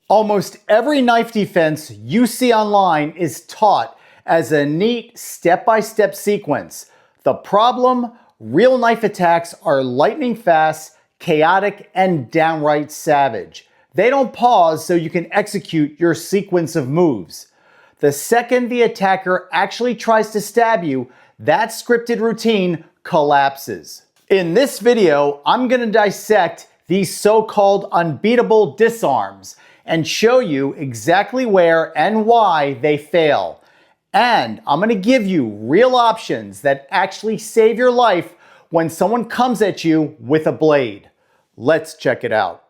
Almost every knife defense you see online is taught as a neat step-by-step sequence. The problem? Real knife attacks are lightning fast, chaotic, and downright savage. They don't pause so you can execute your sequence of moves. The second the attacker actually tries to stab you, that scripted routine collapses. In this video, I'm going to dissect these so-called unbeatable disarms and show you exactly where and why they fail. And I'm going to give you real options that actually save your life when someone comes at you with a blade. Let's check it out.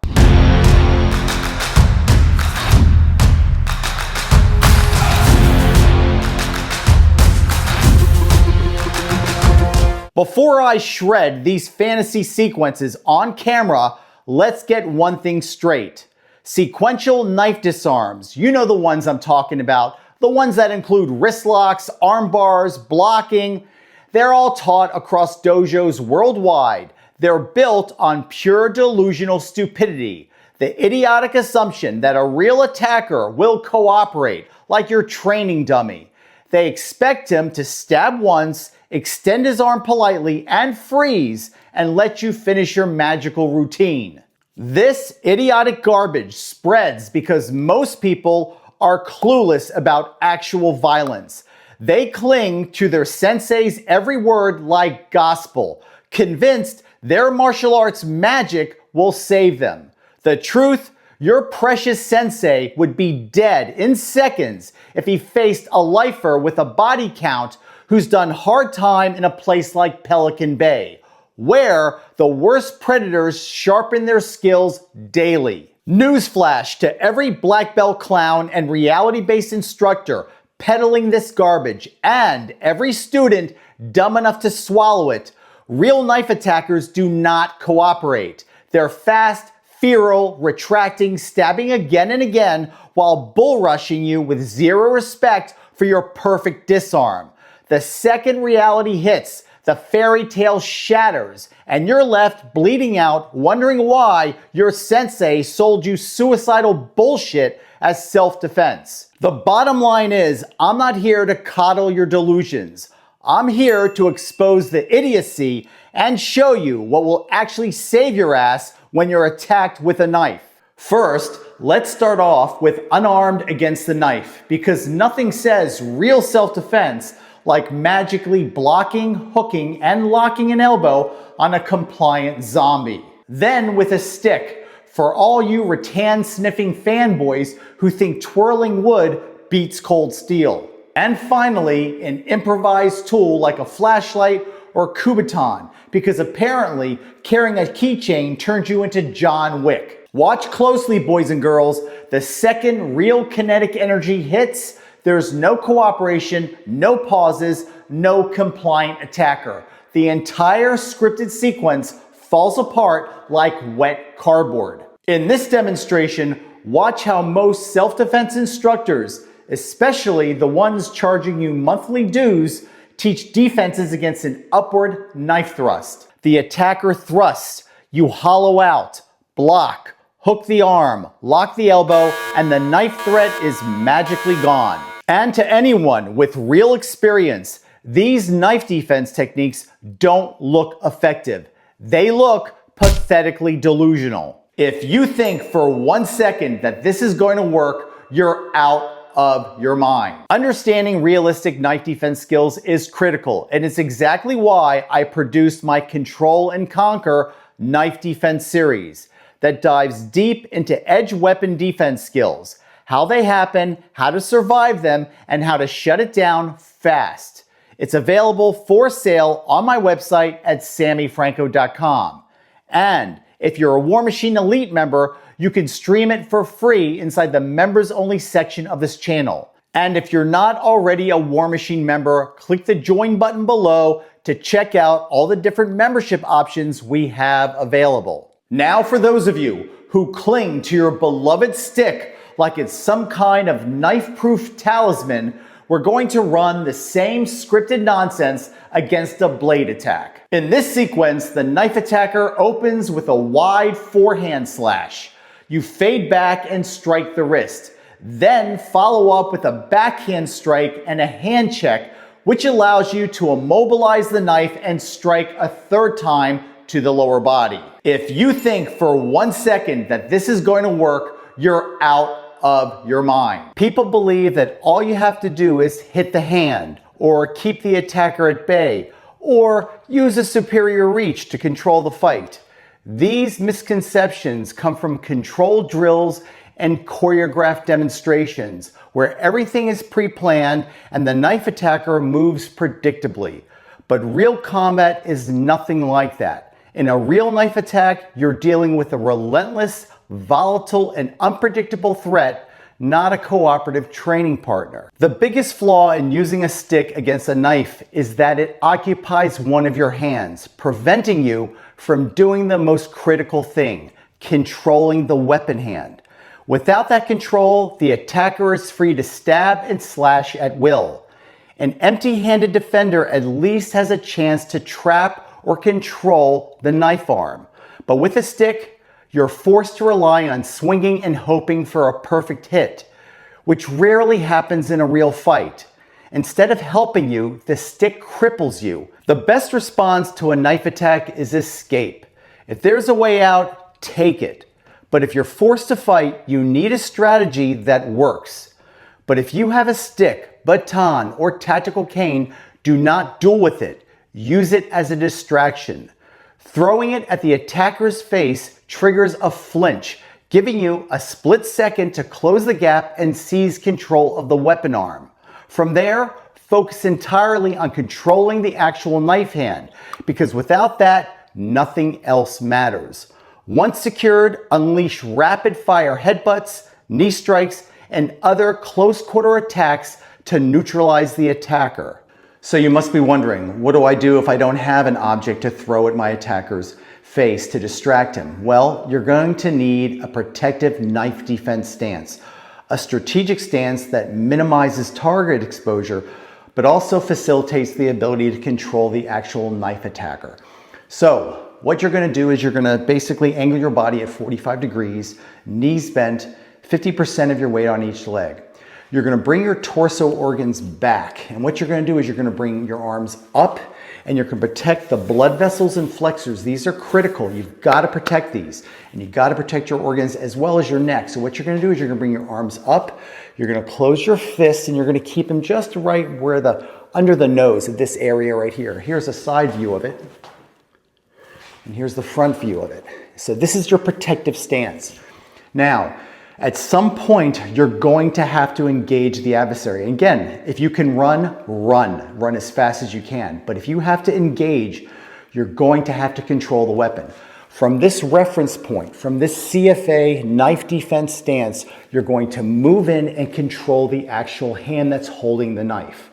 Before I shred these fantasy sequences on camera, let's get one thing straight. Sequential knife disarms, you know the ones I'm talking about, the ones that include wrist locks, arm bars, blocking. They're all taught across dojos worldwide. They're built on pure delusional stupidity, the idiotic assumption that a real attacker will cooperate, like your training dummy. They expect him to stab once, extend his arm politely, and freeze, and let you finish your magical routine. This idiotic garbage spreads because most people are clueless about actual violence. They cling to their sensei's every word like gospel, convinced their martial arts magic will save them. The truth? Your precious sensei would be dead in seconds if he faced a lifer with a body count who's done hard time in a place like Pelican Bay, where the worst predators sharpen their skills daily. Newsflash to every black belt clown and reality-based instructor peddling this garbage, and every student dumb enough to swallow it. Real knife attackers do not cooperate. They're fast, feral, retracting, stabbing again and again while bull rushing you with zero respect for your perfect disarm. The second reality hits, the fairy tale shatters, and you're left bleeding out, wondering why your sensei sold you suicidal bullshit as self-defense. The bottom line is, I'm not here to coddle your delusions. I'm here to expose the idiocy and show you what will actually save your ass when you're attacked with a knife. First, let's start off with unarmed against the knife, because nothing says real self-defense like magically blocking, hooking, and locking an elbow on a compliant zombie. Then with a stick, for all you rattan-sniffing fanboys who think twirling wood beats cold steel. And finally, an improvised tool like a flashlight or Kubaton, because apparently carrying a keychain turns you into John Wick. Watch closely, boys and girls. The second real kinetic energy hits, there's no cooperation, no pauses, no compliant attacker. The entire scripted sequence falls apart like wet cardboard. In this demonstration, watch how most self-defense instructors, especially the ones charging you monthly dues, teach defenses against an upward knife thrust. The attacker thrusts, you hollow out, block, hook the arm, lock the elbow, and the knife threat is magically gone. And to anyone with real experience, these knife defense techniques don't look effective. They look pathetically delusional. If you think for 1 second that this is going to work, you're out of your mind. Understanding realistic knife defense skills is critical, and it's exactly why I produced my Control and Conquer knife defense series that dives deep into edge weapon defense skills, how they happen, how to survive them, and how to shut it down fast. It's available for sale on my website at sammyfranco.com. And if you're a War Machine Elite member, you can stream it for free inside the members only section of this channel. And if you're not already a War Machine member, click the join button below to check out all the different membership options we have available. Now for those of you who cling to your beloved stick like it's some kind of knife-proof talisman, we're going to run the same scripted nonsense against a blade attack. In this sequence, the knife attacker opens with a wide forehand slash. You fade back and strike the wrist. Then follow up with a backhand strike and a hand check, which allows you to immobilize the knife and strike a third time to the lower body. If you think for 1 second that this is going to work, you're out of your mind. People believe that all you have to do is hit the hand, or keep the attacker at bay, or use a superior reach to control the fight. These misconceptions come from controlled drills and choreographed demonstrations where everything is pre-planned and the knife attacker moves predictably. But real combat is nothing like that. In a real knife attack, you're dealing with a relentless, volatile, and unpredictable threat, not a cooperative training partner. The biggest flaw in using a stick against a knife is that it occupies one of your hands, preventing you from doing the most critical thing, controlling the weapon hand. Without that control, the attacker is free to stab and slash at will. An empty-handed defender at least has a chance to trap or control the knife arm. But with a stick, you're forced to rely on swinging and hoping for a perfect hit, which rarely happens in a real fight. Instead of helping you, the stick cripples you. The best response to a knife attack is escape. If there's a way out, take it. But if you're forced to fight, you need a strategy that works. But if you have a stick, baton, or tactical cane, do not duel with it. Use it as a distraction. Throwing it at the attacker's face triggers a flinch, giving you a split second to close the gap and seize control of the weapon arm. From there, focus entirely on controlling the actual knife hand, because without that, nothing else matters. Once secured, unleash rapid-fire headbutts, knee strikes, and other close-quarter attacks to neutralize the attacker. So you must be wondering, what do I do if I don't have an object to throw at my attacker's face to distract him? Well, you're going to need a protective knife defense stance, a strategic stance that minimizes target exposure, but also facilitates the ability to control the actual knife attacker. So what you're going to do is you're going to basically angle your body at 45 degrees, knees bent, 50% of your weight on each leg. You're going to bring your torso organs back. And what you're going to do is you're going to bring your arms up, and you're going to protect the blood vessels and flexors. These are critical. You've got to protect these. And you've got to protect your organs as well as your neck. So what you're going to do is you're going to bring your arms up. You're going to close your fists, and you're going to keep them just right where under the nose, at this area right here. Here's a side view of it. And here's the front view of it. So this is your protective stance. Now, at some point, you're going to have to engage the adversary. Again, if you can run, run as fast as you can. But if you have to engage, you're going to have to control the weapon. From this reference point, from this CFA knife defense stance, you're going to move in and control the actual hand that's holding the knife.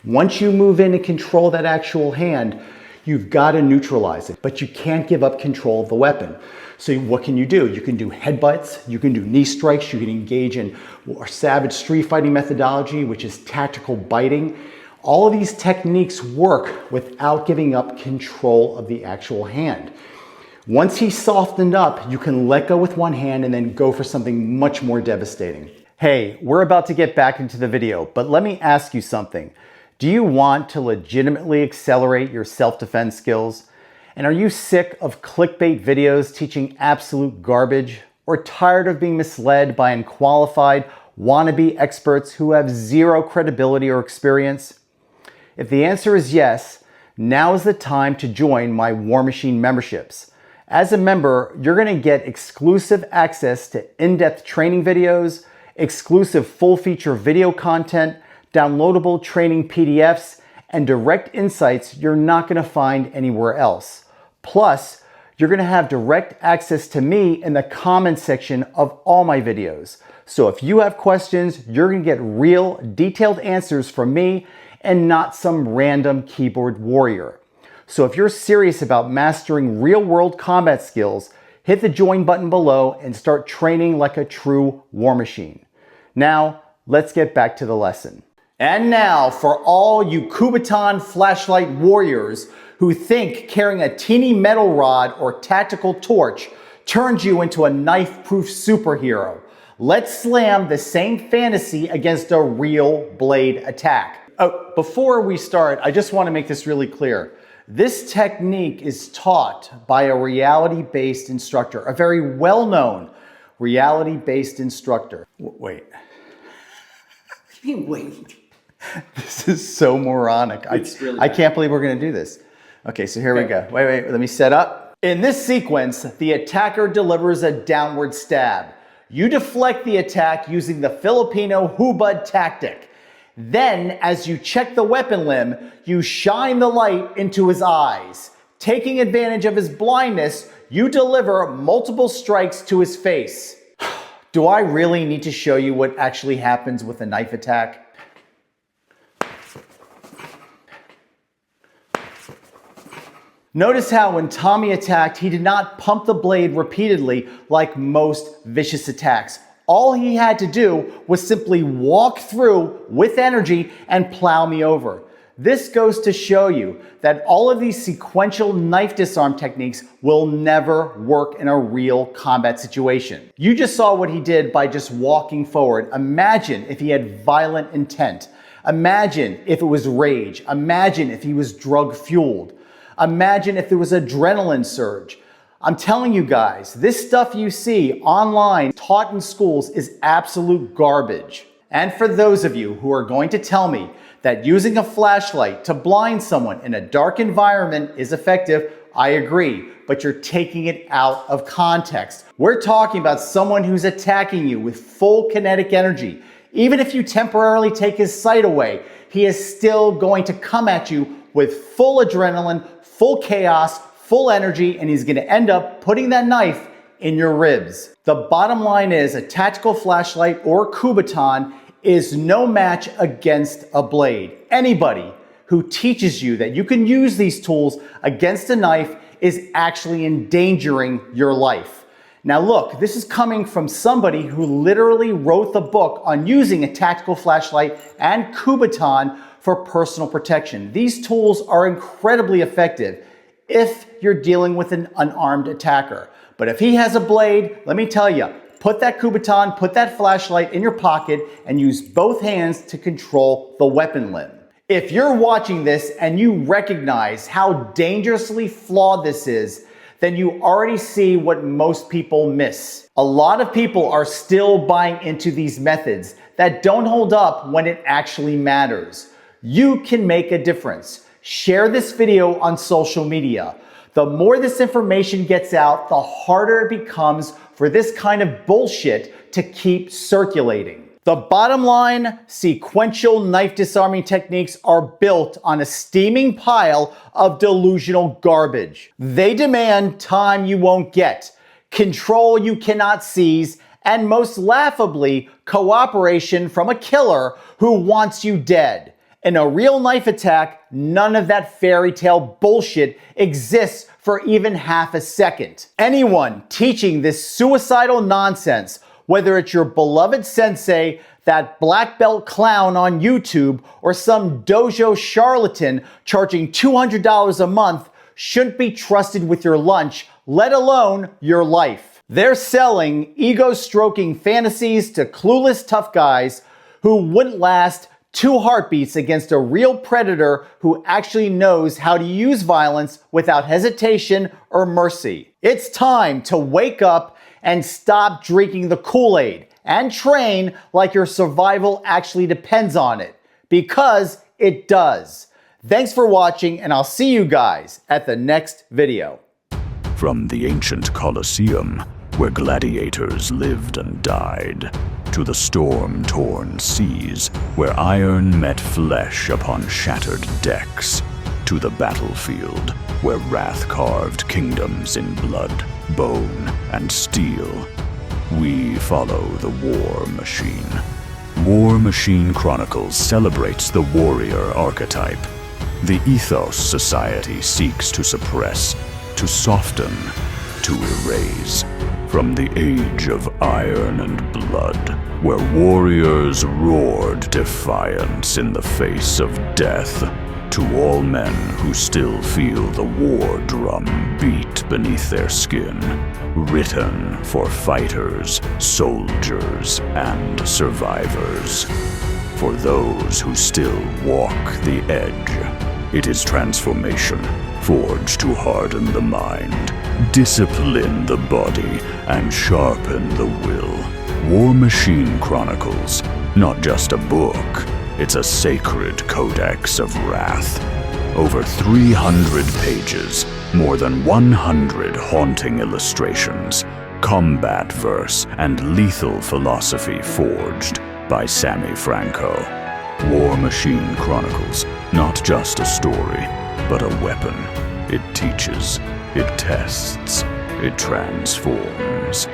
Once you move in and control that actual hand, you've got to neutralize it, but you can't give up control of the weapon. So what can you do? You can do headbutts, you can do knee strikes, you can engage in our savage street fighting methodology, which is tactical biting. All of these techniques work without giving up control of the actual hand. Once he's softened up, you can let go with one hand and then go for something much more devastating. Hey, we're about to get back into the video, but let me ask you something. Do you want to legitimately accelerate your self-defense skills? And are you sick of clickbait videos teaching absolute garbage? Or tired of being misled by unqualified wannabe experts who have zero credibility or experience? If the answer is yes, now is the time to join my War Machine memberships. As a member, you're going to get exclusive access to in-depth training videos, exclusive full-feature video content, downloadable training PDFs, and direct insights you're not going to find anywhere else. Plus, you're going to have direct access to me in the comments section of all my videos. So if you have questions, you're going to get real, detailed answers from me and not some random keyboard warrior. So if you're serious about mastering real-world combat skills, hit the join button below and start training like a true war machine. Now, let's get back to the lesson. And now, for all you Kubaton flashlight warriors who think carrying a teeny metal rod or tactical torch turns you into a knife-proof superhero. Let's slam the same fantasy against a real blade attack. Oh, before we start, I just want to make this really clear. This technique is taught by a reality-based instructor, a very well-known reality-based instructor. Wait. Wait. This is so moronic. I can't believe we're going to do this. Okay, so here we go. Wait, let me set up. In this sequence, the attacker delivers a downward stab. You deflect the attack using the Filipino hubad tactic. Then, as you check the weapon limb, you shine the light into his eyes. Taking advantage of his blindness, you deliver multiple strikes to his face. Do I really need to show you what actually happens with a knife attack? Notice how when Tommy attacked, he did not pump the blade repeatedly like most vicious attacks. All he had to do was simply walk through with energy and plow me over. This goes to show you that all of these sequential knife disarm techniques will never work in a real combat situation. You just saw what he did by just walking forward. Imagine if he had violent intent. Imagine if it was rage. Imagine if he was drug-fueled. Imagine if there was adrenaline surge. I'm telling you guys, this stuff you see online, taught in schools, is absolute garbage. And for those of you who are going to tell me that using a flashlight to blind someone in a dark environment is effective, I agree, but you're taking it out of context. We're talking about someone who's attacking you with full kinetic energy. Even if you temporarily take his sight away, he is still going to come at you with full adrenaline, full chaos, full energy, and he's going to end up putting that knife in your ribs. The bottom line is a tactical flashlight or Kubaton is no match against a blade. Anybody who teaches you that you can use these tools against a knife is actually endangering your life. Now look, this is coming from somebody who literally wrote the book on using a tactical flashlight and Kubaton for personal protection. These tools are incredibly effective if you're dealing with an unarmed attacker. But if he has a blade, let me tell you, put that Kubaton, put that flashlight in your pocket and use both hands to control the weapon limb. If you're watching this and you recognize how dangerously flawed this is, then you already see what most people miss. A lot of people are still buying into these methods that don't hold up when it actually matters. You can make a difference. Share this video on social media. The more this information gets out, the harder it becomes for this kind of bullshit to keep circulating. The bottom line, sequential knife disarming techniques are built on a steaming pile of delusional garbage. They demand time you won't get, control you cannot seize, and most laughably, cooperation from a killer who wants you dead. In a real knife attack, none of that fairy tale bullshit exists for even half a second. Anyone teaching this suicidal nonsense, whether it's your beloved sensei, that black belt clown on YouTube, or some dojo charlatan charging $200 a month, shouldn't be trusted with your lunch, let alone your life. They're selling ego-stroking fantasies to clueless tough guys who wouldn't last 2 heartbeats against a real predator who actually knows how to use violence without hesitation or mercy. It's time to wake up and stop drinking the Kool-Aid and train like your survival actually depends on it, because it does. Thanks for watching, and I'll see you guys at the next video. From the ancient Colosseum, where gladiators lived and died, to the storm-torn seas, where iron met flesh upon shattered decks, to the battlefield, where wrath carved kingdoms in blood, bone, and steel, we follow the War Machine. War Machine Chronicles celebrates the warrior archetype, the ethos society seeks to suppress, to soften, to erase. From the age of iron and blood, where warriors roared defiance in the face of death, To all men who still feel the war drum beat beneath their skin, written for fighters, soldiers, and survivors. For those who still walk the edge, it is transformation, forged to harden the mind, discipline the body, and sharpen the will. War Machine Chronicles, not just a book, it's a sacred codex of wrath. Over 300 pages, more than 100 haunting illustrations, combat verse, and lethal philosophy forged by Sammy Franco. War Machine Chronicles, not just a story, but a weapon. It teaches, it tests, it transforms.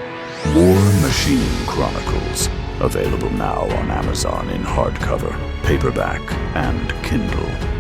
War Machine Chronicles, available now on Amazon in hardcover, paperback, and Kindle.